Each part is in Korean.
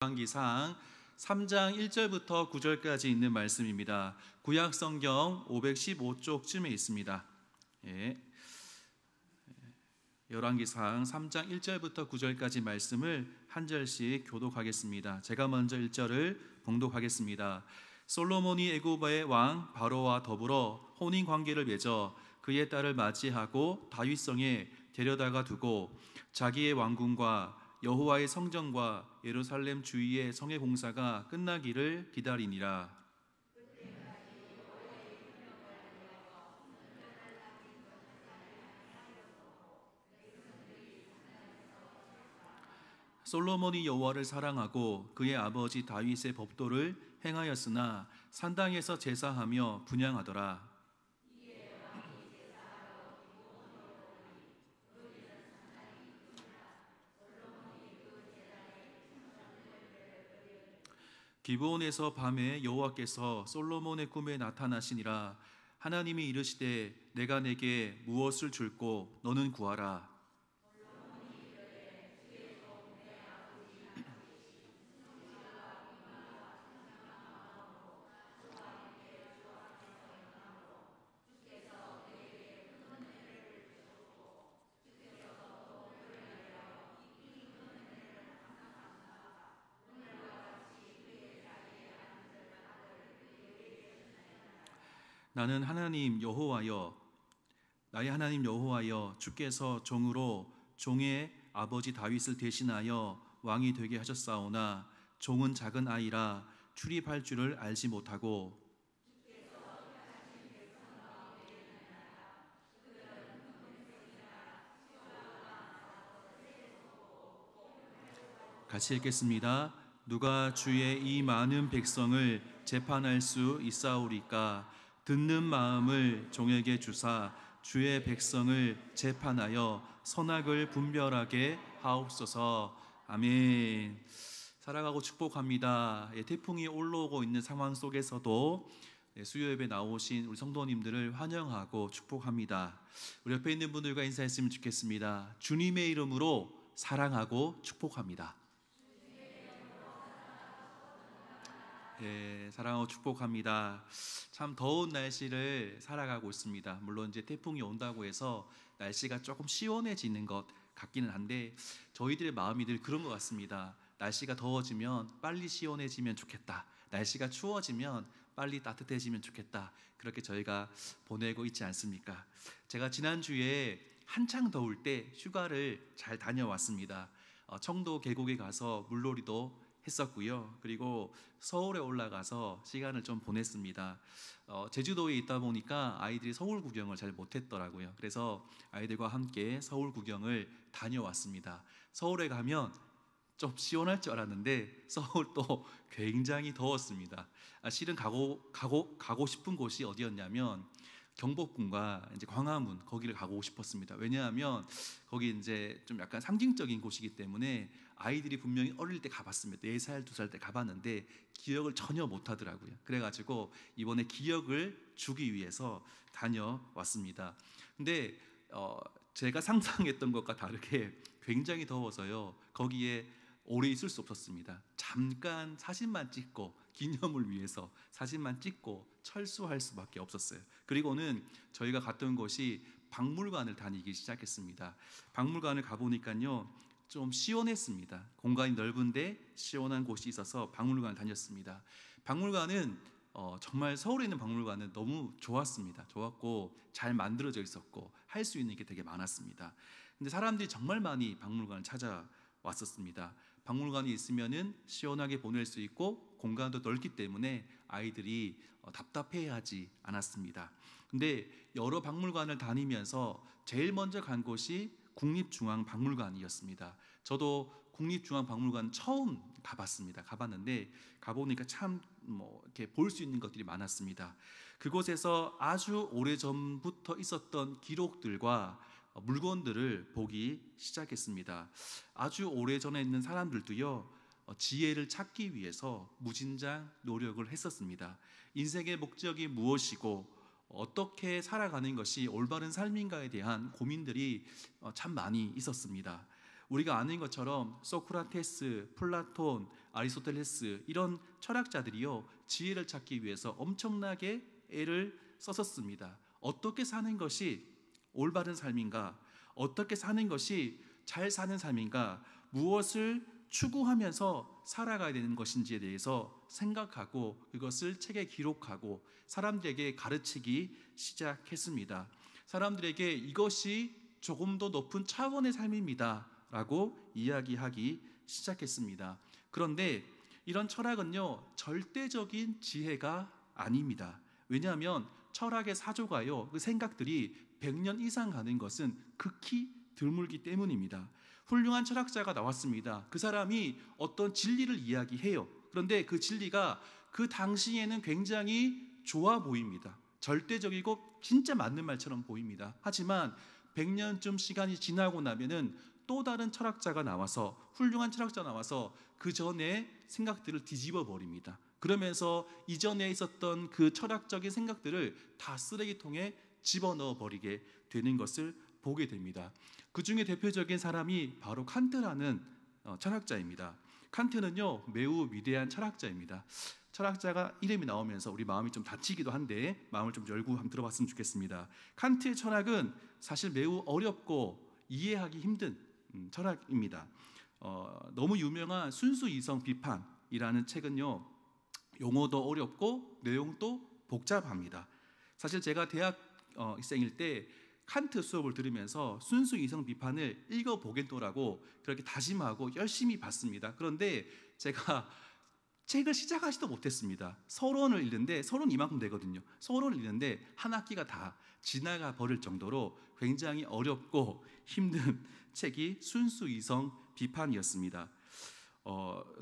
열왕기상 3장 1절부터 9절까지 있는 말씀입니다. 구약 성경 515쪽쯤에 있습니다. 예. 열왕기상 3장 1절부터 9절까지 말씀을 한 절씩 교독하겠습니다. 제가 먼저 1절을 봉독하겠습니다. 솔로몬이 애굽의 왕 바로와 더불어 혼인 관계를 맺어 그의 딸을 맞이하고 다윗성에 데려다가 두고 자기의 왕궁과 여호와의 성전과 예루살렘 주위의 성의 공사가 끝나기를 기다리니라. 솔로몬이 여호와를 사랑하고 그의 아버지 다윗의 법도를 행하였으나 산당에서 제사하며 분향하더라. 기브온에서 밤에 여호와께서 솔로몬의 꿈에 나타나시니라. 하나님이 이르시되 내가 내게 무엇을 줄꼬 너는 구하라. 나는 하나님 여호와여, 나의 하나님 여호와여, 주께서 종으로 종의 아버지 다윗을 대신하여 왕이 되게 하셨사오나 종은 작은 아이라 출입할 줄을 알지 못하고 같이 읽겠습니다. 누가 주의 이 많은 백성을 재판할 수 있사오리까? 듣는 마음을 종에게 주사 주의 백성을 재판하여 선악을 분별하게 하옵소서. 아멘. 사랑하고 축복합니다. 태풍이 올라오고 있는 상황 속에서도 수요 예배 나오신 우리 성도님들을 환영하고 축복합니다. 우리 옆에 있는 분들과 인사했으면 좋겠습니다. 주님의 이름으로 사랑하고 축복합니다. 예, 사랑하고 축복합니다. 참 더운 날씨를 살아가고 있습니다. 물론 이제 태풍이 온다고 해서 날씨가 조금 시원해지는 것 같기는 한데 저희들의 마음이 늘 그런 것 같습니다. 날씨가 더워지면 빨리 시원해지면 좋겠다. 날씨가 추워지면 빨리 따뜻해지면 좋겠다. 그렇게 저희가 보내고 있지 않습니까? 제가 지난주에 한창 더울 때 휴가를 잘 다녀왔습니다. 청도 계곡에 가서 물놀이도 했었고요. 그리고 서울에 올라가서 시간을 좀 보냈습니다. 제주도에 있다 보니까 아이들이 서울 구경을 잘 못했더라고요. 그래서 아이들과 함께 서울 구경을 다녀왔습니다. 서울에 가면 좀 시원할 줄 알았는데 서울도 굉장히 더웠습니다. 실은 가고 싶은 곳이 어디였냐면 경복궁과 이제 광화문 거기를 가고 싶었습니다. 왜냐하면 거기 이제 좀 약간 상징적인 곳이기 때문에 아이들이 분명히 어릴 때 가봤습니다. 4살, 2살 때 가봤는데 기억을 전혀 못 하더라고요. 그래가지고 이번에 기억을 주기 위해서 다녀왔습니다. 근데 제가 상상했던 것과 다르게 굉장히 더워서요. 거기에 오래 있을 수 없었습니다. 잠깐 사진만 찍고 기념을 위해서 사진만 찍고 철수할 수밖에 없었어요. 그리고는 저희가 갔던 곳이 박물관을 다니기 시작했습니다. 박물관을 가보니까요 좀 시원했습니다. 공간이 넓은데 시원한 곳이 있어서 박물관을 다녔습니다. 박물관은 정말 서울에 있는 박물관은 너무 좋았습니다. 좋았고 잘 만들어져 있었고 할 수 있는 게 되게 많았습니다. 근데 사람들이 정말 많이 박물관을 찾아왔었습니다. 박물관이 있으면은 시원하게 보낼 수 있고 공간도 넓기 때문에 아이들이 답답해하지 않았습니다. 근데 여러 박물관을 다니면서 제일 먼저 간 곳이 국립중앙박물관이었습니다. 저도 국립중앙박물관 처음 가봤는데 가보니까 참 이렇게 볼 수 있는 것들이 많았습니다. 그곳에서 아주 오래전부터 있었던 기록들과 물건들을 보기 시작했습니다. 아주 오래전에 있는 사람들도요 지혜를 찾기 위해서 무진장 노력을 했었습니다. 인생의 목적이 무엇이고 어떻게 살아가는 것이 올바른 삶인가에 대한 고민들이 참 많이 있었습니다. 우리가 아는 것처럼 소크라테스, 플라톤, 아리스토텔레스 이런 철학자들이요 지혜를 찾기 위해서 엄청나게 애를 썼었습니다. 어떻게 사는 것이 올바른 삶인가? 어떻게 사는 것이 잘 사는 삶인가? 무엇을 추구하면서 살아가야 되는 것인지에 대해서 생각하고 그것을 책에 기록하고 사람들에게 가르치기 시작했습니다. 사람들에게 이것이 조금 더 높은 차원의 삶입니다 라고 이야기하기 시작했습니다. 그런데 이런 철학은요 절대적인 지혜가 아닙니다. 왜냐하면 철학의 사조가요 그 생각들이 100년 이상 가는 것은 극히 드물기 때문입니다. 훌륭한 철학자가 나왔습니다. 그 사람이 어떤 진리를 이야기해요. 그런데 그 진리가 그 당시에는 굉장히 좋아 보입니다. 절대적이고 진짜 맞는 말처럼 보입니다. 하지만 100년쯤 시간이 지나고 나면은 또 다른 철학자가 나와서 훌륭한 철학자가 나와서 그 전에 생각들을 뒤집어 버립니다. 그러면서 이전에 있었던 그 철학적인 생각들을 다 쓰레기통에 집어넣어 버리게 되는 것을 보게 됩니다. 그 중에 대표적인 사람이 바로 칸트라는 철학자입니다. 칸트는요 매우 위대한 철학자입니다. 철학자가 이름이 나오면서 우리 마음이 좀 다치기도 한데 마음을 좀 열고 한번 들어봤으면 좋겠습니다. 칸트의 철학은 사실 매우 어렵고 이해하기 힘든 철학입니다. 너무 유명한 순수이성 비판이라는 책은요 용어도 어렵고 내용도 복잡합니다. 사실 제가 대학생일 때 칸트 수업을 들으면서 순수이성 비판을 읽어보겠노라고 그렇게 다짐하고 열심히 봤습니다. 그런데 제가 책을 시작하지도 못했습니다. 서론을 읽는데 서론 이만큼 되거든요. 서론을 읽는데 한 학기가 다 지나가 버릴 정도로 굉장히 어렵고 힘든 책이 순수이성 비판이었습니다.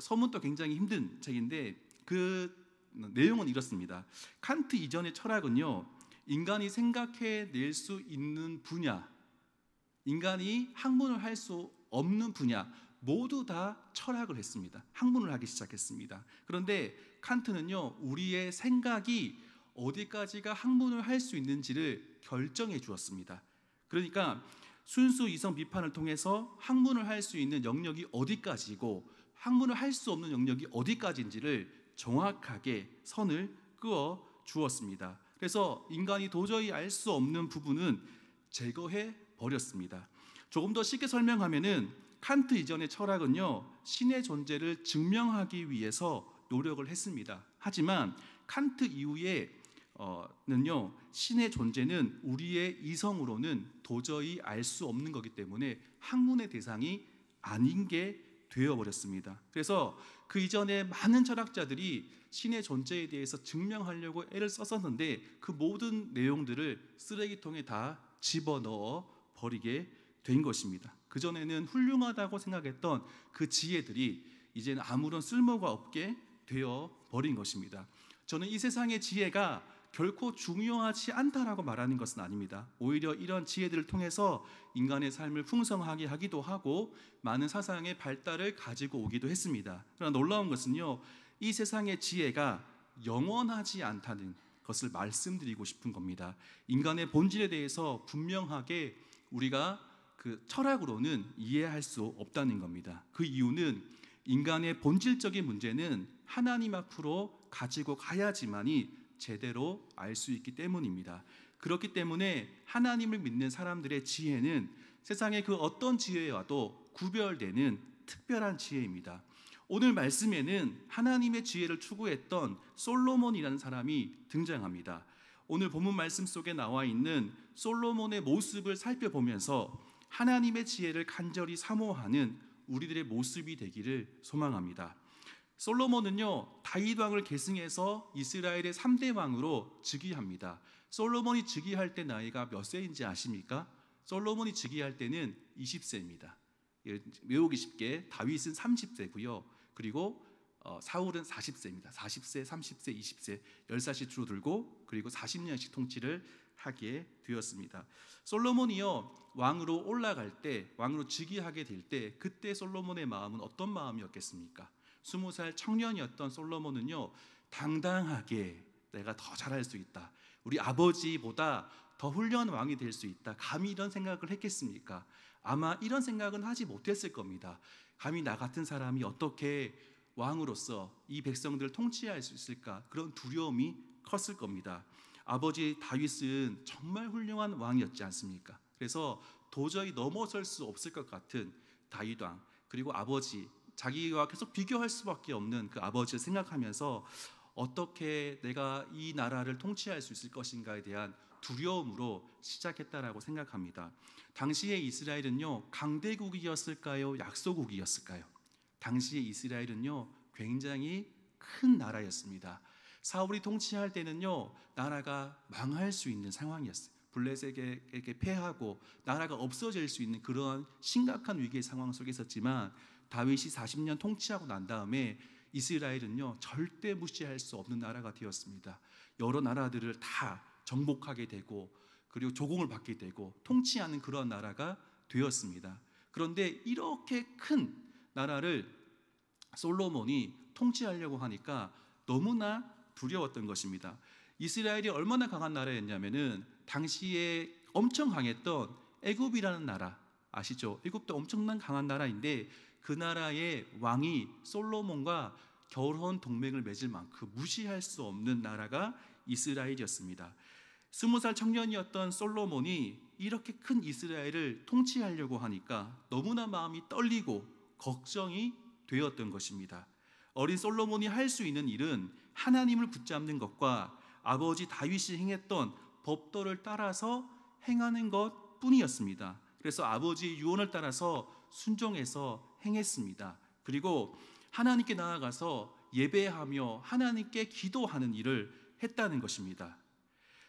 서문도 굉장히 힘든 책인데 그 내용은 이렇습니다. 칸트 이전의 철학은요 인간이 생각해낼 수 있는 분야, 인간이 학문을 할 수 없는 분야 모두 다 철학을 했습니다. 학문을 하기 시작했습니다. 그런데 칸트는요 우리의 생각이 어디까지가 학문을 할 수 있는지를 결정해 주었습니다. 그러니까 순수 이성 비판을 통해서 학문을 할 수 있는 영역이 어디까지고 학문을 할 수 없는 영역이 어디까지인지를 정확하게 선을 그어 주었습니다. 그래서 인간이 도저히 알 수 없는 부분은 제거해 버렸습니다. 조금 더 쉽게 설명하면은 칸트 이전의 철학은요 신의 존재를 증명하기 위해서 노력을 했습니다. 하지만 칸트 이후에는요 신의 존재는 우리의 이성으로는 도저히 알 수 없는 거기 때문에 학문의 대상이 아닌 게 되어버렸습니다. 그래서 그 이전에 많은 철학자들이 신의 존재에 대해서 증명하려고 애를 썼었는데 그 모든 내용들을 쓰레기통에 다 집어넣어 버리게 된 것입니다. 그전에는 훌륭하다고 생각했던 그 지혜들이 이제는 아무런 쓸모가 없게 되어 버린 것입니다. 저는 이 세상의 지혜가 결코 중요하지 않다라고 말하는 것은 아닙니다. 오히려 이런 지혜들을 통해서 인간의 삶을 풍성하게 하기도 하고 많은 사상의 발달을 가지고 오기도 했습니다. 그러나 놀라운 것은요 이 세상의 지혜가 영원하지 않다는 것을 말씀드리고 싶은 겁니다. 인간의 본질에 대해서 분명하게 우리가 그 철학으로는 이해할 수 없다는 겁니다. 그 이유는 인간의 본질적인 문제는 하나님 앞으로 가지고 가야지만이 제대로 알 수 있기 때문입니다. 그렇기 때문에 하나님을 믿는 사람들의 지혜는 세상의 그 어떤 지혜와도 구별되는 특별한 지혜입니다. 오늘 말씀에는 하나님의 지혜를 추구했던 솔로몬이라는 사람이 등장합니다. 오늘 본문 말씀 속에 나와 있는 솔로몬의 모습을 살펴보면서 하나님의 지혜를 간절히 사모하는 우리들의 모습이 되기를 소망합니다. 솔로몬은요 다윗 왕을 계승해서 이스라엘의 3대 왕으로 즉위합니다. 솔로몬이 즉위할 때 나이가 몇 세인지 아십니까? 솔로몬이 즉위할 때는 20세입니다. 외우기 쉽게 다윗은 30세고요. 그리고 사울은 40세입니다. 40세, 30세, 20세 10살씩 줄어들고 그리고 40년씩 통치를 하게 되었습니다. 솔로몬이요 왕으로 올라갈 때, 왕으로 즉위하게 될 때 그때 솔로몬의 마음은 어떤 마음이었겠습니까? 20살 청년이었던 솔로몬은요 당당하게 내가 더 잘할 수 있다, 우리 아버지보다 더 훌륭한 왕이 될 수 있다, 감히 이런 생각을 했겠습니까? 아마 이런 생각은 하지 못했을 겁니다. 감히 나 같은 사람이 어떻게 왕으로서 이 백성들을 통치할 수 있을까? 그런 두려움이 컸을 겁니다. 아버지 다윗은 정말 훌륭한 왕이었지 않습니까? 그래서 도저히 넘어설 수 없을 것 같은 다윗 왕, 그리고 아버지, 자기와 계속 비교할 수밖에 없는 그 아버지를 생각하면서 어떻게 내가 이 나라를 통치할 수 있을 것인가에 대한 두려움으로 시작했다라고 생각합니다. 당시의 이스라엘은요, 강대국이었을까요? 약소국이었을까요? 당시의 이스라엘은요, 굉장히 큰 나라였습니다. 사울이 통치할 때는요, 나라가 망할 수 있는 상황이었어요. 블레셋에게 패하고 나라가 없어질 수 있는 그런 심각한 위기의 상황 속에 있었지만, 다윗이 40년 통치하고 난 다음에 이스라엘은요, 절대 무시할 수 없는 나라가 되었습니다. 여러 나라들을 다 정복하게 되고, 그리고 조공을 받게 되고 통치하는 그런 나라가 되었습니다. 그런데 이렇게 큰 나라를 솔로몬이 통치하려고 하니까 너무나 두려웠던 것입니다. 이스라엘이 얼마나 강한 나라였냐면은 당시에 엄청 강했던 애굽이라는 나라 아시죠? 애굽도 엄청난 강한 나라인데 그 나라의 왕이 솔로몬과 결혼 동맹을 맺을 만큼 무시할 수 없는 나라가 이스라엘이었습니다. 20살 청년이었던 솔로몬이 이렇게 큰 이스라엘을 통치하려고 하니까 너무나 마음이 떨리고 걱정이 되었던 것입니다. 어린 솔로몬이 할 수 있는 일은 하나님을 붙잡는 것과 아버지 다윗이 행했던 법도를 따라서 행하는 것 뿐이었습니다. 그래서 아버지의 유언을 따라서 순종해서 행했습니다. 그리고 하나님께 나아가서 예배하며 하나님께 기도하는 일을 했다는 것입니다.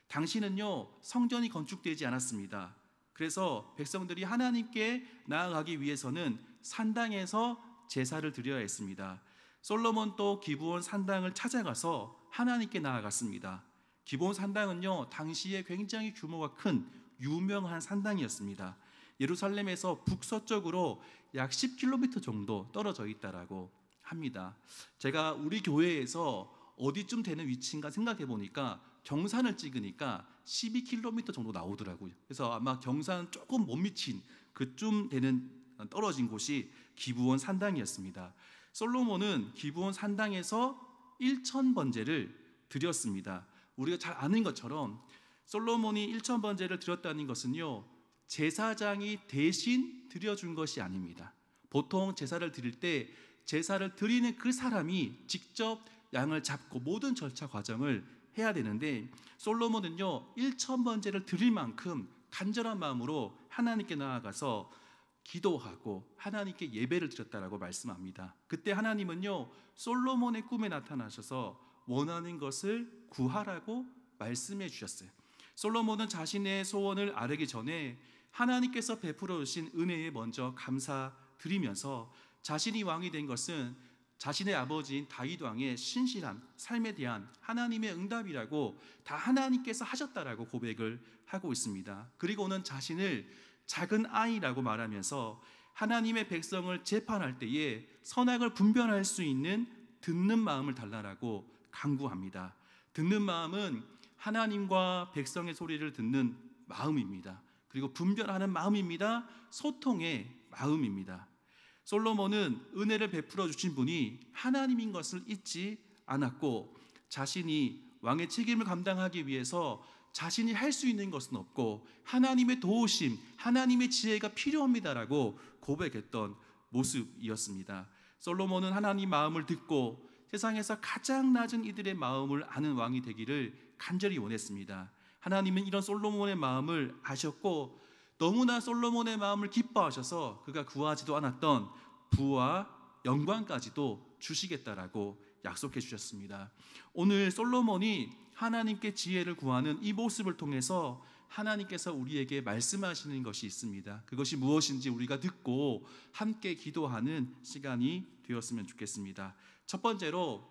당시는요, 성전이 건축되지 않았습니다. 그래서 백성들이 하나님께 나아가기 위해서는 산당에서 제사를 드려야 했습니다. 솔로몬도 기브온 산당을 찾아가서 하나님께 나아갔습니다. 기브온 산당은요, 당시에 굉장히 규모가 큰 유명한 산당이었습니다. 예루살렘에서 북서쪽으로 약 10km 정도 떨어져 있다라고 합니다. 제가 우리 교회에서 어디쯤 되는 위치인가 생각해 보니까 경산을 찍으니까 12km 정도 나오더라고요. 그래서 아마 경산 조금 못 미친 그쯤 되는 떨어진 곳이 기브온 산당이었습니다. 솔로몬은 기브온 산당에서 1000번제를 드렸습니다. 우리가 잘 아는 것처럼 솔로몬이 1000번제를 드렸다는 것은요, 제사장이 대신 드려준 것이 아닙니다. 보통 제사를 드릴 때 제사를 드리는 그 사람이 직접 양을 잡고 모든 절차 과정을 해야 되는데 솔로몬은요 1000번제를 드릴 만큼 간절한 마음으로 하나님께 나아가서 기도하고 하나님께 예배를 드렸다라고 말씀합니다. 그때 하나님은요 솔로몬의 꿈에 나타나셔서 원하는 것을 구하라고 말씀해 주셨어요. 솔로몬은 자신의 소원을 아뢰기 전에 하나님께서 베풀어 주신 은혜에 먼저 감사드리면서 자신이 왕이 된 것은 자신의 아버지인 다윗 왕의 신실한 삶에 대한 하나님의 응답이라고 다 하나님께서 하셨다라고 고백을 하고 있습니다. 그리고는 자신을 작은 아이라고 말하면서 하나님의 백성을 재판할 때에 선악을 분별할 수 있는 듣는 마음을 달라라고 간구합니다. 듣는 마음은 하나님과 백성의 소리를 듣는 마음입니다. 그리고 분별하는 마음입니다. 소통의 마음입니다. 솔로몬은 은혜를 베풀어 주신 분이 하나님인 것을 잊지 않았고 자신이 왕의 책임을 감당하기 위해서 자신이 할 수 있는 것은 없고 하나님의 도우심, 하나님의 지혜가 필요합니다라고 고백했던 모습이었습니다. 솔로몬은 하나님 마음을 듣고 세상에서 가장 낮은 이들의 마음을 아는 왕이 되기를 간절히 원했습니다. 하나님은 이런 솔로몬의 마음을 아셨고 너무나 솔로몬의 마음을 기뻐하셔서 그가 구하지도 않았던 부와 영광까지도 주시겠다라고 약속해 주셨습니다. 오늘 솔로몬이 하나님께 지혜를 구하는 이 모습을 통해서 하나님께서 우리에게 말씀하시는 것이 있습니다. 그것이 무엇인지 우리가 듣고 함께 기도하는 시간이 되었으면 좋겠습니다. 첫 번째로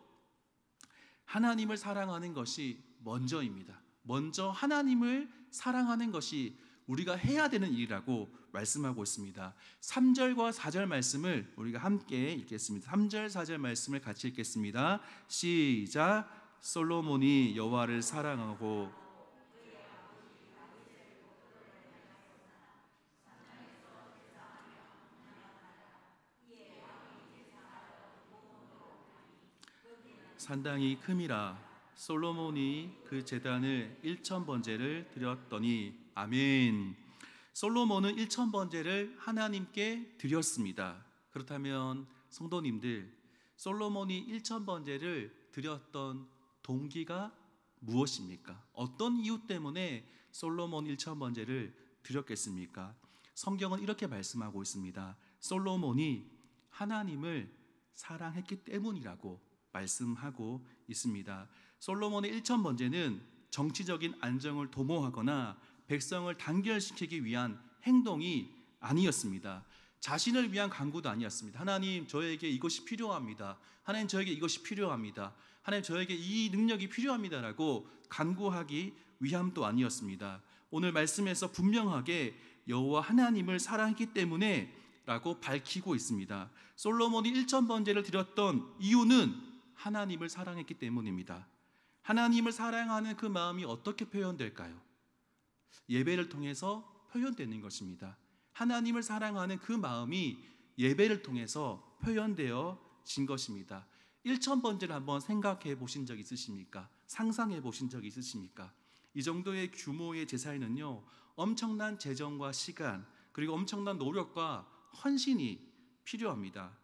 하나님을 사랑하는 것이 먼저입니다. 먼저 하나님을 사랑하는 것이 우리가 해야 되는 일이라고 말씀하고 있습니다. 3절과 4절 말씀을 우리가 함께 읽겠습니다. 3절 4절 말씀을 같이 읽겠습니다. 시작. 솔로몬이 여호와를 사랑하고 산당이 큼이라 솔로몬이 그 제단을 1000번제를 드렸더니. 아멘. 솔로몬은 1000번제를 하나님께 드렸습니다. 그렇다면 성도님들, 솔로몬이 1000번제를 드렸던 동기가 무엇입니까? 어떤 이유 때문에 솔로몬 1000번제를 드렸겠습니까? 성경은 이렇게 말씀하고 있습니다. 솔로몬이 하나님을 사랑했기 때문이라고 말씀하고 있습니다. 솔로몬의 1000번제는 정치적인 안정을 도모하거나 백성을 단결시키기 위한 행동이 아니었습니다. 자신을 위한 간구도 아니었습니다. 하나님, 저에게 이것이 필요합니다. 하나님, 저에게 이것이 필요합니다. 하나님, 저에게 이 능력이 필요합니다라고 간구하기 위함도 아니었습니다. 오늘 말씀에서 분명하게 여호와 하나님을 사랑했기 때문에 라고 밝히고 있습니다. 솔로몬이 1000번제를 드렸던 이유는 하나님을 사랑했기 때문입니다. 하나님을 사랑하는 그 마음이 어떻게 표현될까요? 예배를 통해서 표현되는 것입니다. 하나님을 사랑하는 그 마음이 예배를 통해서 표현되어진 것입니다. 1000번제를 한번 생각해 보신 적 있으십니까? 상상해 보신 적 있으십니까? 이 정도의 규모의 제사에는요, 엄청난 재정과 시간, 그리고 엄청난 노력과 헌신이 필요합니다.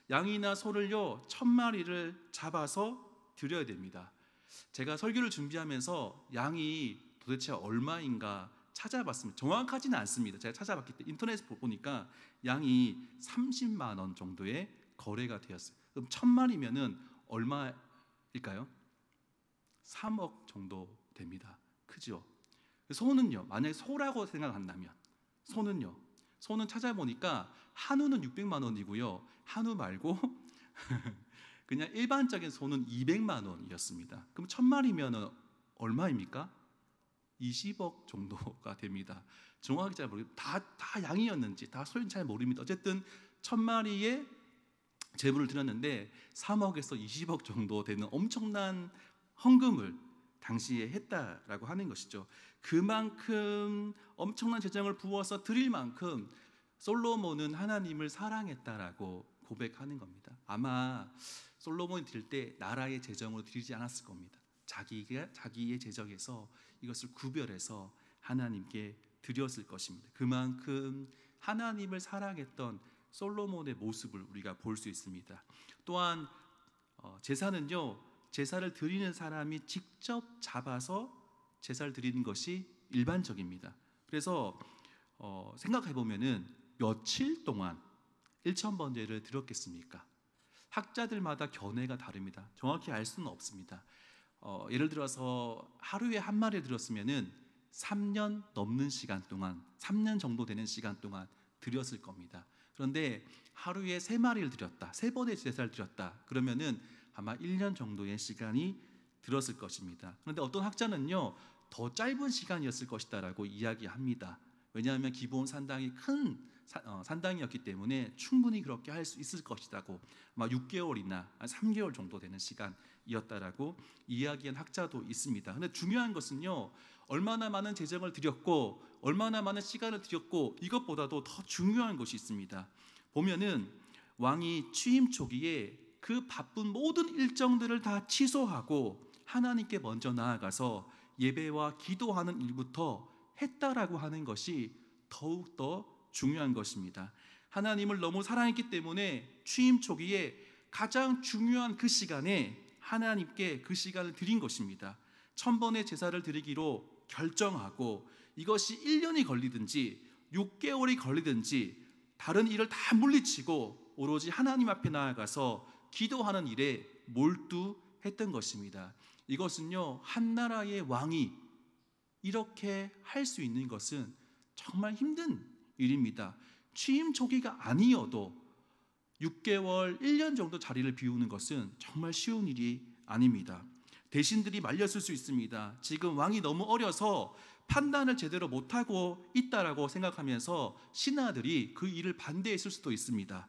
양이나 소를요 1000마리를 잡아서 드려야 됩니다. 제가 설교를 준비하면서 양이 도대체 얼마인가 찾아봤습니다. 정확하지는 않습니다. 제가 찾아봤기 때문에 인터넷에 보니까 양이 30만 원 정도의 거래가 되었어요. 그럼 1000마리면은 얼마일까요? 3억 정도 됩니다. 크죠? 소는요, 만약에 소라고 생각한다면 소는 찾아보니까 한우는 600만 원이고요, 한우 말고 그냥 일반적인 소는 200만 원이었습니다. 그럼 1000마리면 얼마입니까? 20억 정도가 됩니다. 정확하게 잘 모르겠어요. 다 양이었는지 다 소인지 잘 모릅니다. 어쨌든 1000마리의 제물을 드렸는데 3억에서 20억 정도 되는 엄청난 헌금을 당시에 했다라고 하는 것이죠. 그만큼 엄청난 재정을 부어서 드릴 만큼 솔로몬은 하나님을 사랑했다라고 고백하는 겁니다. 아마 솔로몬이 드릴 때 나라의 재정으로 드리지 않았을 겁니다. 자기의 재정에서 이것을 구별해서 하나님께 드렸을 것입니다. 그만큼 하나님을 사랑했던 솔로몬의 모습을 우리가 볼 수 있습니다. 또한 제사는요, 제사를 드리는 사람이 직접 잡아서 제사를 드리는 것이 일반적입니다. 그래서 생각해 보면은 며칠 동안 1000번제를 드렸겠습니까? 학자들마다 견해가 다릅니다. 정확히 알 수는 없습니다. 예를 들어서 하루에 한 마리를 드렸으면은 3년 넘는 시간 동안, 3년 정도 되는 시간 동안 드렸을 겁니다. 그런데 하루에 3마리를 드렸다, 3번의 제사를 드렸다, 그러면은 아마 1년 정도의 시간이 들었을 것입니다. 그런데 어떤 학자는요, 더 짧은 시간이었을 것이다라고 이야기합니다. 왜냐하면 기본 산당이 큰 산당이었기 때문에 충분히 그렇게 할 수 있을 것이라고, 아마 6개월이나 3개월 정도 되는 시간이었다라고 이야기한 학자도 있습니다. 그런데 중요한 것은요, 얼마나 많은 재정을 드렸고 얼마나 많은 시간을 드렸고, 이것보다도 더 중요한 것이 있습니다. 보면은 왕이 취임 초기에 그 바쁜 모든 일정들을 다 취소하고 하나님께 먼저 나아가서 예배와 기도하는 일부터 했다라고 하는 것이 더욱더 중요한 것입니다. 하나님을 너무 사랑했기 때문에 취임 초기에 가장 중요한 그 시간에 하나님께 그 시간을 드린 것입니다. 1000번의 제사를 드리기로 결정하고, 이것이 1년이 걸리든지 6개월이 걸리든지 다른 일을 다 물리치고 오로지 하나님 앞에 나아가서 기도하는 일에 몰두했던 것입니다. 이것은요, 한 나라의 왕이 이렇게 할 수 있는 것은 정말 힘든 일입니다. 취임 초기가 아니어도 6개월, 1년 정도 자리를 비우는 것은 정말 쉬운 일이 아닙니다. 대신들이 말렸을 수 있습니다. 지금 왕이 너무 어려서 판단을 제대로 못하고 있다라고 생각하면서 신하들이 그 일을 반대했을 수도 있습니다.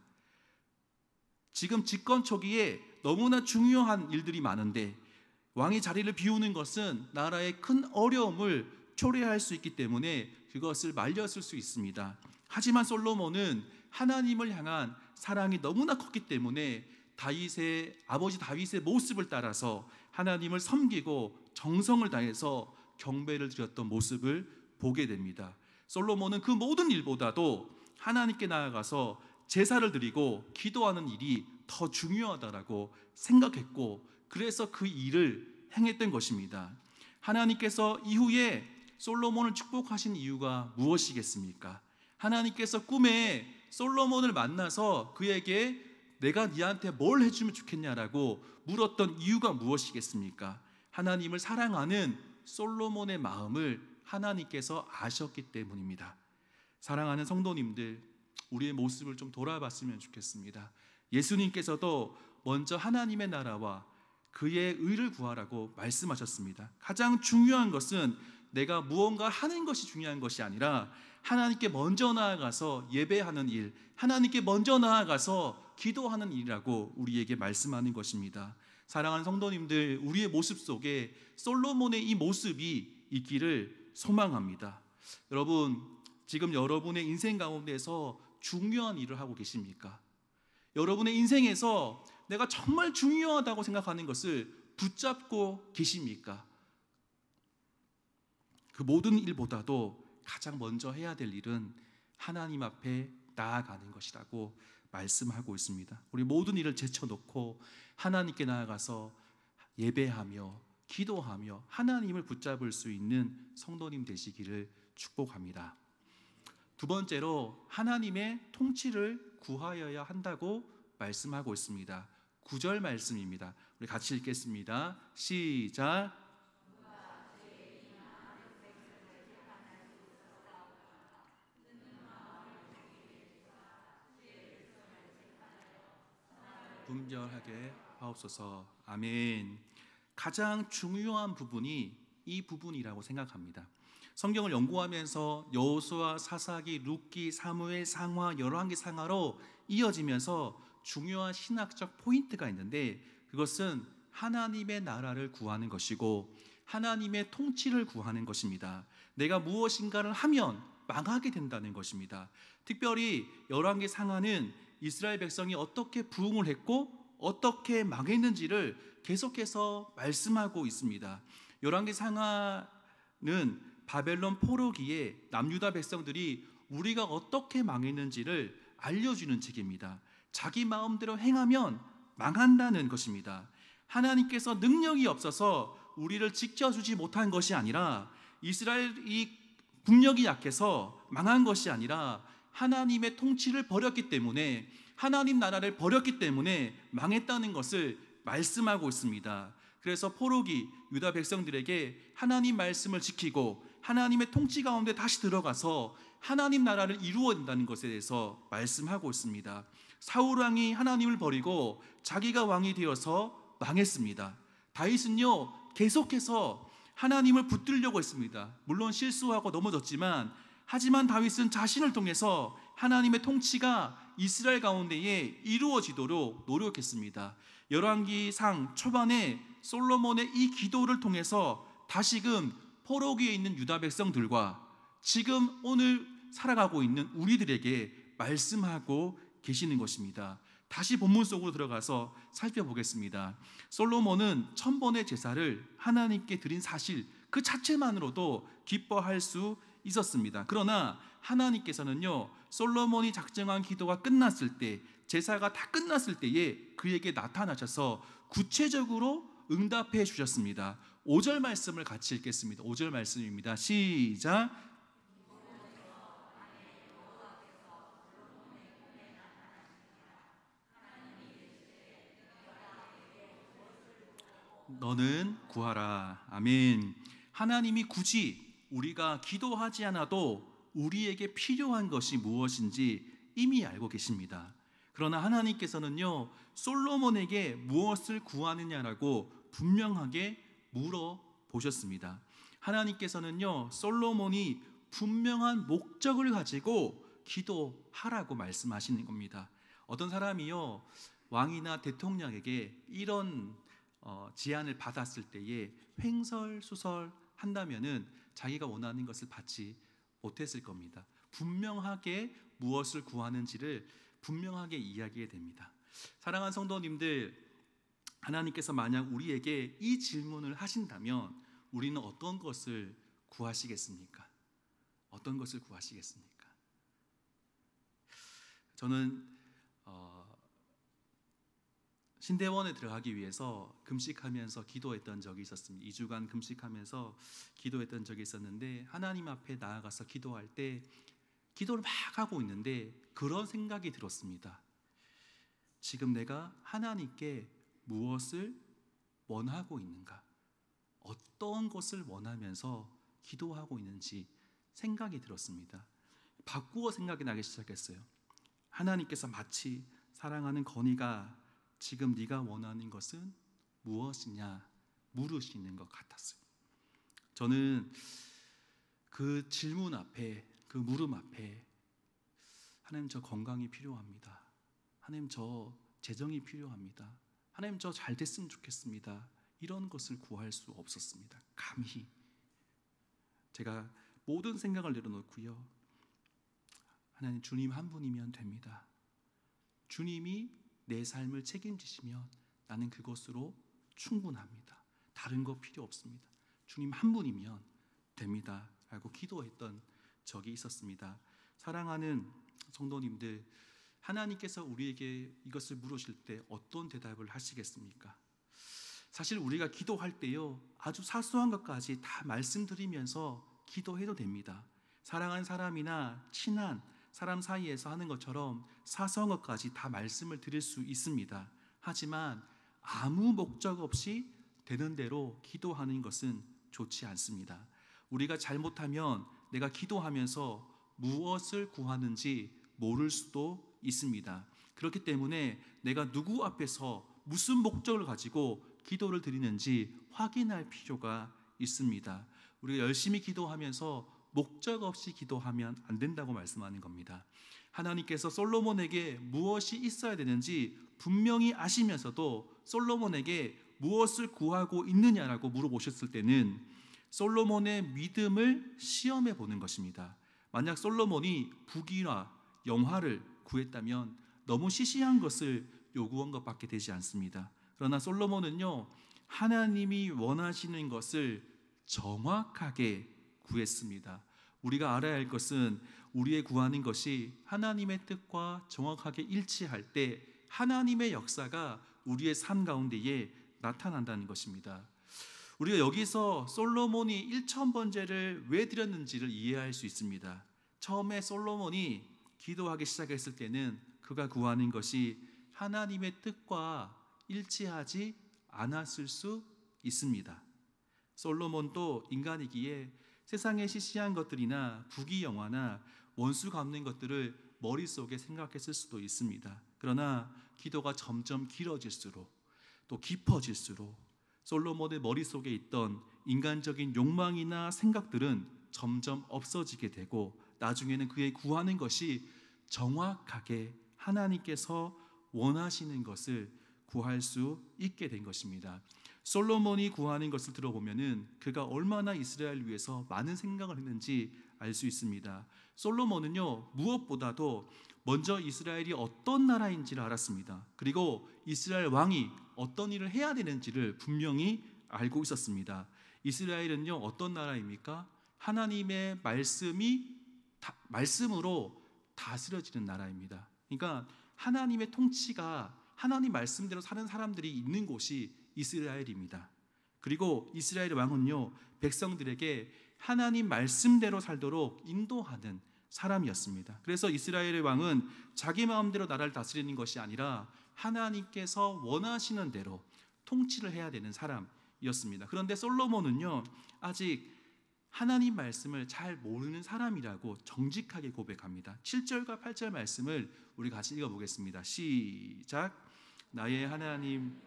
지금 집권 초기에 너무나 중요한 일들이 많은데 왕이 자리를 비우는 것은 나라의 큰 어려움을 초래할 수 있기 때문에 그것을 말렸을 수 있습니다. 하지만 솔로몬은 하나님을 향한 사랑이 너무나 컸기 때문에 다윗의 아버지 다윗의 모습을 따라서 하나님을 섬기고 정성을 다해서 경배를 드렸던 모습을 보게 됩니다. 솔로몬은 그 모든 일보다도 하나님께 나아가서 제사를 드리고 기도하는 일이 더 중요하다라고 생각했고, 그래서 그 일을 행했던 것입니다. 하나님께서 이후에 솔로몬을 축복하신 이유가 무엇이겠습니까? 하나님께서 꿈에 솔로몬을 만나서 그에게 내가 네한테 뭘 해주면 좋겠냐라고 물었던 이유가 무엇이겠습니까? 하나님을 사랑하는 솔로몬의 마음을 하나님께서 아셨기 때문입니다. 사랑하는 성도님들, 우리의 모습을 좀 돌아봤으면 좋겠습니다. 예수님께서도 먼저 하나님의 나라와 그의 의를 구하라고 말씀하셨습니다. 가장 중요한 것은 내가 무언가 하는 것이 중요한 것이 아니라 하나님께 먼저 나아가서 예배하는 일, 하나님께 먼저 나아가서 기도하는 일이라고 우리에게 말씀하는 것입니다. 사랑하는 성도님들, 우리의 모습 속에 솔로몬의 이 모습이 있기를 소망합니다. 여러분, 지금 여러분의 인생 가운데서 중요한 일을 하고 계십니까? 여러분의 인생에서 내가 정말 중요하다고 생각하는 것을 붙잡고 계십니까? 그 모든 일보다도 가장 먼저 해야 될 일은 하나님 앞에 나아가는 것이라고 말씀하고 있습니다. 우리 모든 일을 제쳐놓고 하나님께 나아가서 예배하며 기도하며 하나님을 붙잡을 수 있는 성도님 되시기를 축복합니다. 두 번째로 하나님의 통치를 구하여야 한다고 말씀하고 있습니다. 9절 말씀입니다. 우리 같이 읽겠습니다. 시작. 분별하게 하옵소서. 아멘. 가장 중요한 부분이 이 부분이라고 생각합니다. 성경을 연구하면서 여호수아, 사사기, 룻기, 사무엘, 상하, 열왕기, 상하로 이어지면서 중요한 신학적 포인트가 있는데, 그것은 하나님의 나라를 구하는 것이고 하나님의 통치를 구하는 것입니다. 내가 무엇인가를 하면 망하게 된다는 것입니다. 특별히 열왕기, 상하는 이스라엘 백성이 어떻게 부흥을 했고 어떻게 망했는지를 계속해서 말씀하고 있습니다. 열왕기, 상하는 바벨론 포로기에 남유다 백성들이 우리가 어떻게 망했는지를 알려주는 책입니다. 자기 마음대로 행하면 망한다는 것입니다. 하나님께서 능력이 없어서 우리를 지켜주지 못한 것이 아니라, 이스라엘이 국력이 약해서 망한 것이 아니라 하나님의 통치를 버렸기 때문에, 하나님 나라를 버렸기 때문에 망했다는 것을 말씀하고 있습니다. 그래서 포로기 유다 백성들에게 하나님 말씀을 지키고 하나님의 통치 가운데 다시 들어가서 하나님 나라를 이루어야 된다는 것에 대해서 말씀하고 있습니다. 사울 왕이 하나님을 버리고 자기가 왕이 되어서 망했습니다. 다윗은요, 계속해서 하나님을 붙들려고 했습니다. 물론 실수하고 넘어졌지만, 하지만 다윗은 자신을 통해서 하나님의 통치가 이스라엘 가운데에 이루어지도록 노력했습니다. 열왕기상 초반에 솔로몬의 이 기도를 통해서 다시금 포로기에 있는 유다 백성들과 지금 오늘 살아가고 있는 우리들에게 말씀하고 계시는 것입니다. 다시 본문 속으로 들어가서 살펴보겠습니다. 솔로몬은 1000번의 제사를 하나님께 드린 사실 그 자체만으로도 기뻐할 수 있었습니다. 그러나 하나님께서는요, 솔로몬이 작정한 기도가 끝났을 때, 제사가 다 끝났을 때에 그에게 나타나셔서 구체적으로 응답해 주셨습니다. 5절 말씀을 같이 읽겠습니다. 5절 말씀입니다. 시작. 너는 구하라. 아멘. 하나님이 굳이 우리가 기도하지 않아도 우리에게 필요한 것이 무엇인지 이미 알고 계십니다. 그러나 하나님께서는요, 솔로몬에게 무엇을 구하느냐라고 분명하게 물어보셨습니다. 하나님께서는요, 솔로몬이 분명한 목적을 가지고 기도하라고 말씀하시는 겁니다. 어떤 사람이요, 왕이나 대통령에게 이런 제안을 받았을 때에 횡설수설 한다면은 자기가 원하는 것을 받지 못했을 겁니다. 분명하게 무엇을 구하는지를 분명하게 이야기해야 됩니다. 사랑하는 성도님들, 하나님께서 만약 우리에게 이 질문을 하신다면 우리는 어떤 것을 구하시겠습니까? 어떤 것을 구하시겠습니까? 저는 신대원에 들어가기 위해서 금식하면서 기도했던 적이 있었습니다. 2주간 금식하면서 기도했던 적이 있었는데, 하나님 앞에 나아가서 기도할 때 기도를 막 하고 있는데 그런 생각이 들었습니다. 지금 내가 하나님께 무엇을 원하고 있는가? 어떤 것을 원하면서 기도하고 있는지 생각이 들었습니다. 바꾸어 생각이 나기 시작했어요. 하나님께서 마치 사랑하는 건이가 지금 네가 원하는 것은 무엇이냐 물으시는 것 같았어요. 저는 그 질문 앞에, 그 물음 앞에, 하나님 저 건강이 필요합니다. 하나님 저 재정이 필요합니다. 하나님 저 잘 됐으면 좋겠습니다. 이런 것을 구할 수 없었습니다. 감히 제가 모든 생각을 내려놓고요, 하나님 주님 한 분이면 됩니다. 주님이 내 삶을 책임지시면 나는 그것으로 충분합니다. 다른 거 필요 없습니다. 주님 한 분이면 됩니다 라고 기도했던 적이 있었습니다. 사랑하는 성도님들, 하나님께서 우리에게 이것을 물으실 때 어떤 대답을 하시겠습니까? 사실 우리가 기도할 때요, 아주 사소한 것까지 다 말씀드리면서 기도해도 됩니다. 사랑하는 사람이나 친한 사람 사이에서 하는 것처럼 사소한 것까지 다 말씀을 드릴 수 있습니다. 하지만 아무 목적 없이 되는 대로 기도하는 것은 좋지 않습니다. 우리가 잘못하면 내가 기도하면서 무엇을 구하는지 모를 수도 있습니다. 그렇기 때문에 내가 누구 앞에서 무슨 목적을 가지고 기도를 드리는지 확인할 필요가 있습니다. 우리가 열심히 기도하면서 목적 없이 기도하면 안 된다고 말씀하는 겁니다. 하나님께서 솔로몬에게 무엇이 있어야 되는지 분명히 아시면서도 솔로몬에게 무엇을 구하고 있느냐라고 물어보셨을 때는 솔로몬의 믿음을 시험해 보는 것입니다. 만약 솔로몬이 부귀나 영화를 구했다면 너무 시시한 것을 요구한 것밖에 되지 않습니다. 그러나 솔로몬은요, 하나님이 원하시는 것을 정확하게 구했습니다. 우리가 알아야 할 것은 우리의 구하는 것이 하나님의 뜻과 정확하게 일치할 때 하나님의 역사가 우리의 삶 가운데에 나타난다는 것입니다. 우리가 여기서 솔로몬이 1,000번제를 왜 드렸는지를 이해할 수 있습니다. 처음에 솔로몬이 기도하기 시작했을 때는 그가 구하는 것이 하나님의 뜻과 일치하지 않았을 수 있습니다. 솔로몬도 인간이기에 세상의 시시한 것들이나 부귀영화나 원수 갚는 것들을 머릿속에 생각했을 수도 있습니다. 그러나 기도가 점점 길어질수록 또 깊어질수록 솔로몬의 머릿속에 있던 인간적인 욕망이나 생각들은 점점 없어지게 되고 나중에는 그의 구하는 것이 정확하게 하나님께서 원하시는 것을 구할 수 있게 된 것입니다. 솔로몬이 구하는 것을 들어보면은 그가 얼마나 이스라엘을 위해서 많은 생각을 했는지 알 수 있습니다. 솔로몬은요, 무엇보다도 먼저 이스라엘이 어떤 나라인지를 알았습니다. 그리고 이스라엘 왕이 어떤 일을 해야 되는지를 분명히 알고 있었습니다. 이스라엘은요, 어떤 나라입니까? 하나님의 말씀으로 다스려지는 나라입니다. 그러니까 하나님의 통치가 하나님 말씀대로 사는 사람들이 있는 곳이 이스라엘입니다. 그리고 이스라엘 왕은요, 백성들에게 하나님 말씀대로 살도록 인도하는 사람이었습니다. 그래서 이스라엘의 왕은 자기 마음대로 나라를 다스리는 것이 아니라 하나님께서 원하시는 대로 통치를 해야 되는 사람이었습니다. 그런데 솔로몬은요, 아직 하나님 말씀을 잘 모르는 사람이라고 정직하게 고백합니다. 7절과 8절 말씀을 우리 같이 읽어보겠습니다. 시작. 나의 하나님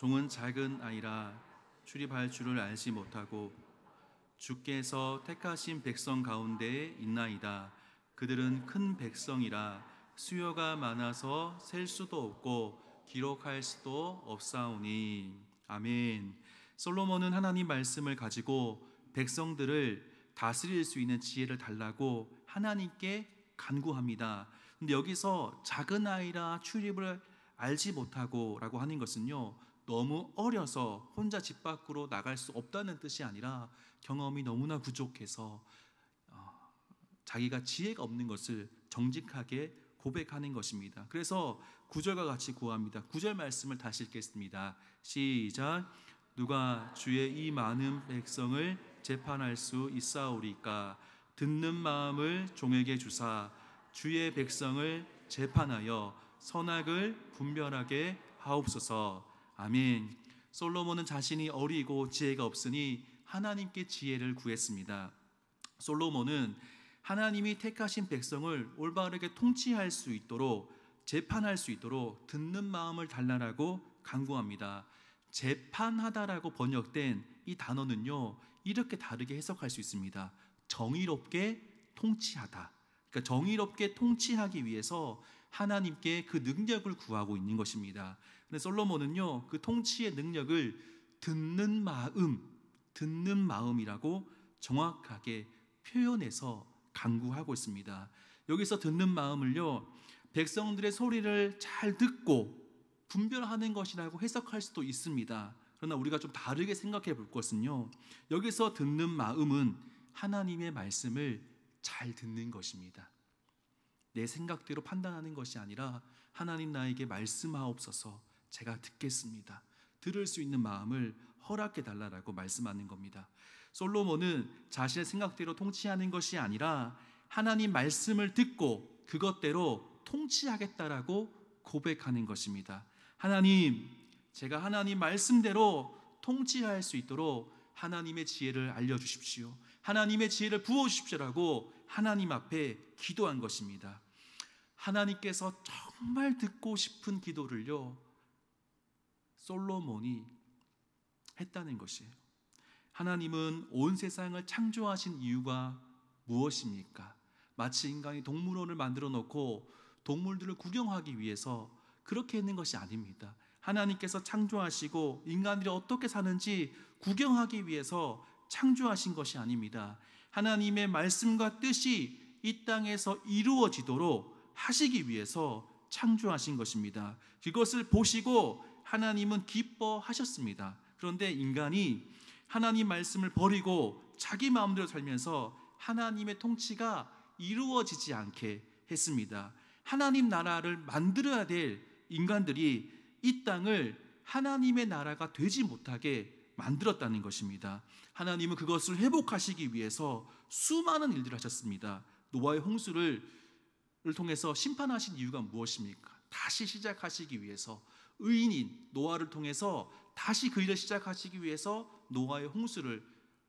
종은 작은 아이라 출입할 줄을 알지 못하고 주께서 택하신 백성 가운데에 있나이다. 그들은 큰 백성이라 수요가 많아서 셀 수도 없고 기록할 수도 없사오니. 아멘. 솔로몬은 하나님 말씀을 가지고 백성들을 다스릴 수 있는 지혜를 달라고 하나님께 간구합니다. 근데 여기서 작은 아이라 출입을 알지 못하고 라고 하는 것은요, 너무 어려서 혼자 집 밖으로 나갈 수 없다는 뜻이 아니라 경험이 너무나 부족해서 자기가 지혜가 없는 것을 정직하게 고백하는 것입니다. 그래서 9절과 같이 구합니다. 9절 말씀을 다시 읽겠습니다. 시작. 누가 주의 이 많은 백성을 재판할 수 있사오리까? 듣는 마음을 종에게 주사 주의 백성을 재판하여 선악을 분별하게 하옵소서. 아멘. 솔로몬은 자신이 어리고 지혜가 없으니 하나님께 지혜를 구했습니다. 솔로몬은 하나님이 택하신 백성을 올바르게 통치할 수 있도록, 재판할 수 있도록 듣는 마음을 달라라고 간구합니다. 재판하다라고 번역된 이 단어는요, 이렇게 다르게 해석할 수 있습니다. 정의롭게 통치하다. 그러니까 정의롭게 통치하기 위해서 하나님께 그 능력을 구하고 있는 것입니다. 근데 솔로몬은요, 그 통치의 능력을 듣는 마음이라고 정확하게 표현해서 간구하고 있습니다. 여기서 듣는 마음을요, 백성들의 소리를 잘 듣고 분별하는 것이라고 해석할 수도 있습니다. 그러나 우리가 좀 다르게 생각해 볼 것은요, 여기서 듣는 마음은 하나님의 말씀을 잘 듣는 것입니다. 내 생각대로 판단하는 것이 아니라 하나님 나에게 말씀하옵소서, 제가 듣겠습니다. 들을 수 있는 마음을 허락해 달라라고 말씀하는 겁니다. 솔로몬은 자신의 생각대로 통치하는 것이 아니라 하나님 말씀을 듣고 그것대로 통치하겠다라고 고백하는 것입니다. 하나님, 제가 하나님 말씀대로 통치할 수 있도록 하나님의 지혜를 알려주십시오. 하나님의 지혜를 부어주십시오라고 하나님 앞에 기도한 것입니다. 하나님께서 정말 듣고 싶은 기도를요, 솔로몬이 했다는 것이에요. 하나님은 온 세상을 창조하신 이유가 무엇입니까? 마치 인간이 동물원을 만들어 놓고 동물들을 구경하기 위해서 그렇게 했는 것이 아닙니다. 하나님께서 창조하시고 인간들이 어떻게 사는지 구경하기 위해서 창조하신 것이 아닙니다. 하나님의 말씀과 뜻이 이 땅에서 이루어지도록 하시기 위해서 창조하신 것입니다. 그것을 보시고 하나님은 기뻐하셨습니다. 그런데 인간이 하나님 말씀을 버리고 자기 마음대로 살면서 하나님의 통치가 이루어지지 않게 했습니다. 하나님 나라를 만들어야 될 인간들이 이 땅을 하나님의 나라가 되지 못하게 만들었다는 것입니다. 하나님은 그것을 회복하시기 위해서 수많은 일들을 하셨습니다. 노아의 홍수를 통해서 심판하신 이유가 무엇입니까? 다시 시작하시기 위해서, 의인인 노아를 통해서 다시 그 일을 시작하시기 위해서 노아의 홍수를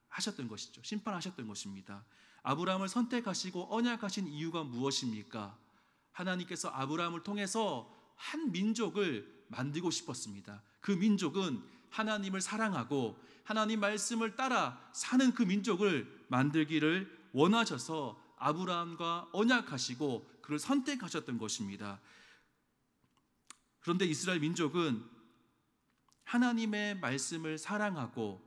하셨던 것이죠. 심판하셨던 것입니다. 아브라함을 선택하시고 언약하신 이유가 무엇입니까? 하나님께서 아브라함을 통해서 한 민족을 만들고 싶었습니다. 그 민족은 하나님을 사랑하고 하나님 말씀을 따라 사는 그 민족을 만들기를 원하셔서 아브라함과 언약하시고 그를 선택하셨던 것입니다. 그런데 이스라엘 민족은 하나님의 말씀을 사랑하고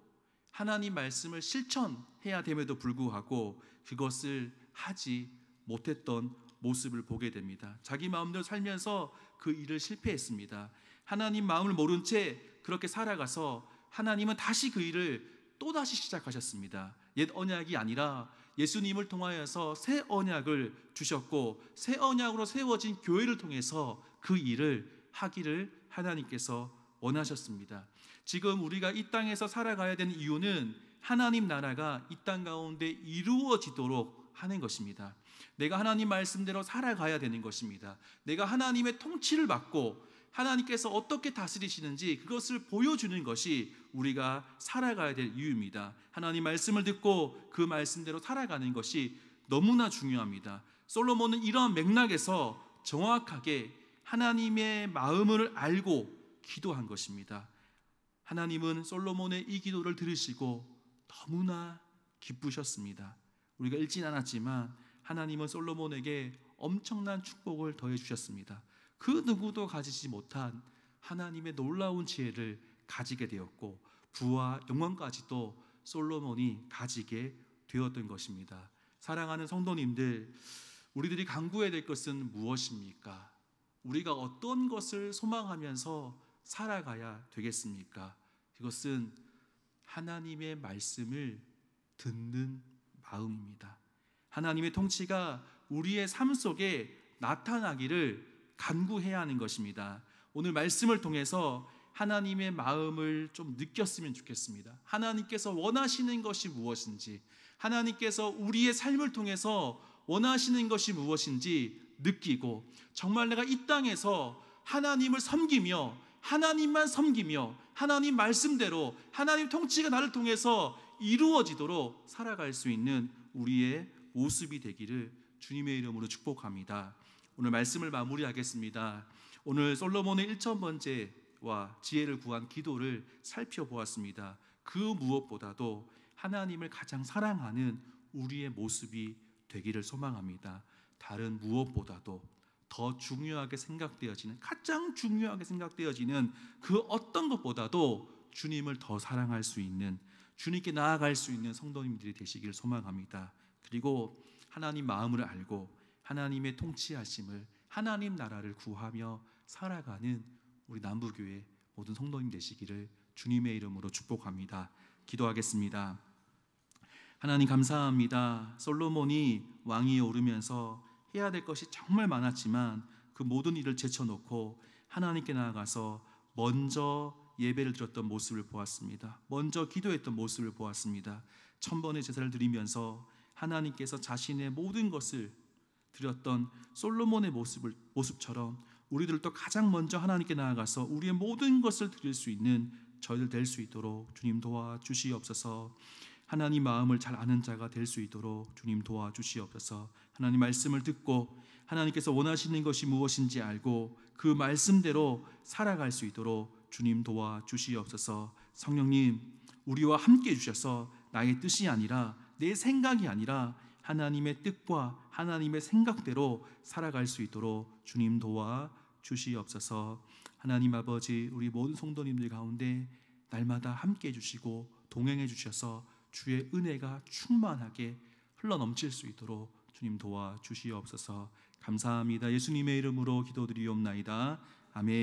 하나님 말씀을 실천해야 됨에도 불구하고 그것을 하지 못했던 모습을 보게 됩니다. 자기 마음대로 살면서 그 일을 실패했습니다. 하나님 마음을 모른 채 그렇게 살아가서 하나님은 다시 그 일을 또다시 시작하셨습니다. 옛 언약이 아니라 예수님을 통하여서 새 언약을 주셨고 새 언약으로 세워진 교회를 통해서 그 일을 하기를 하나님께서 원하셨습니다. 지금 우리가 이 땅에서 살아가야 되는 이유는 하나님 나라가 이 땅 가운데 이루어지도록 하는 것입니다. 내가 하나님 말씀대로 살아가야 되는 것입니다. 내가 하나님의 통치를 받고 하나님께서 어떻게 다스리시는지 그것을 보여주는 것이 우리가 살아가야 될 이유입니다. 하나님 말씀을 듣고 그 말씀대로 살아가는 것이 너무나 중요합니다. 솔로몬은 이러한 맥락에서 정확하게 하나님의 마음을 알고 기도한 것입니다. 하나님은 솔로몬의 이 기도를 들으시고 너무나 기쁘셨습니다. 우리가 읽진 않았지만 하나님은 솔로몬에게 엄청난 축복을 더해 주셨습니다. 그 누구도 가지지 못한 하나님의 놀라운 지혜를 가지게 되었고 부와 영광까지도 솔로몬이 가지게 되었던 것입니다. 사랑하는 성도님들, 우리들이 간구해야 될 것은 무엇입니까? 우리가 어떤 것을 소망하면서 살아가야 되겠습니까? 그것은 하나님의 말씀을 듣는 마음입니다. 하나님의 통치가 우리의 삶 속에 나타나기를 간구해야 하는 것입니다. 오늘 말씀을 통해서 하나님의 마음을 좀 느꼈으면 좋겠습니다. 하나님께서 원하시는 것이 무엇인지, 하나님께서 우리의 삶을 통해서 원하시는 것이 무엇인지 느끼고, 정말 내가 이 땅에서 하나님을 섬기며 하나님만 섬기며 하나님 말씀대로 하나님 통치가 나를 통해서 이루어지도록 살아갈 수 있는 우리의 모습이 되기를 주님의 이름으로 축복합니다. 오늘 말씀을 마무리하겠습니다. 오늘 솔로몬의 1000번째와 지혜를 구한 기도를 살펴보았습니다. 그 무엇보다도 하나님을 가장 사랑하는 우리의 모습이 되기를 소망합니다. 다른 무엇보다도 더 중요하게 생각되어지는, 가장 중요하게 생각되어지는 그 어떤 것보다도 주님을 더 사랑할 수 있는, 주님께 나아갈 수 있는 성도님들이 되시기를 소망합니다. 그리고 하나님 마음을 알고 하나님의 통치하심을, 하나님 나라를 구하며 살아가는 우리 남부교회 모든 성도님 되시기를 주님의 이름으로 축복합니다. 기도하겠습니다. 하나님 감사합니다. 솔로몬이 왕위에 오르면서 해야 될 것이 정말 많았지만 그 모든 일을 제쳐놓고 하나님께 나아가서 먼저 예배를 드렸던 모습을 보았습니다. 먼저 기도했던 모습을 보았습니다. 1000번의 제사를 드리면서 하나님께서 자신의 모든 것을 드렸던 솔로몬의 모습처럼 우리들도 가장 먼저 하나님께 나아가서 우리의 모든 것을 드릴 수 있는 저희들 될 수 있도록 주님 도와주시옵소서. 하나님 마음을 잘 아는 자가 될 수 있도록 주님 도와주시옵소서. 하나님 말씀을 듣고 하나님께서 원하시는 것이 무엇인지 알고 그 말씀대로 살아갈 수 있도록 주님 도와주시옵소서. 성령님, 우리와 함께 해주셔서 나의 뜻이 아니라, 내 생각이 아니라 하나님의 뜻과 하나님의 생각대로 살아갈 수 있도록 주님 도와주시옵소서. 하나님 아버지, 우리 모든 성도님들 가운데 날마다 함께 해주시고 동행해 주셔서 주의 은혜가 충만하게 흘러넘칠 수 있도록 주님 도와주시옵소서. 감사합니다. 예수님의 이름으로 기도드리옵나이다. 아멘.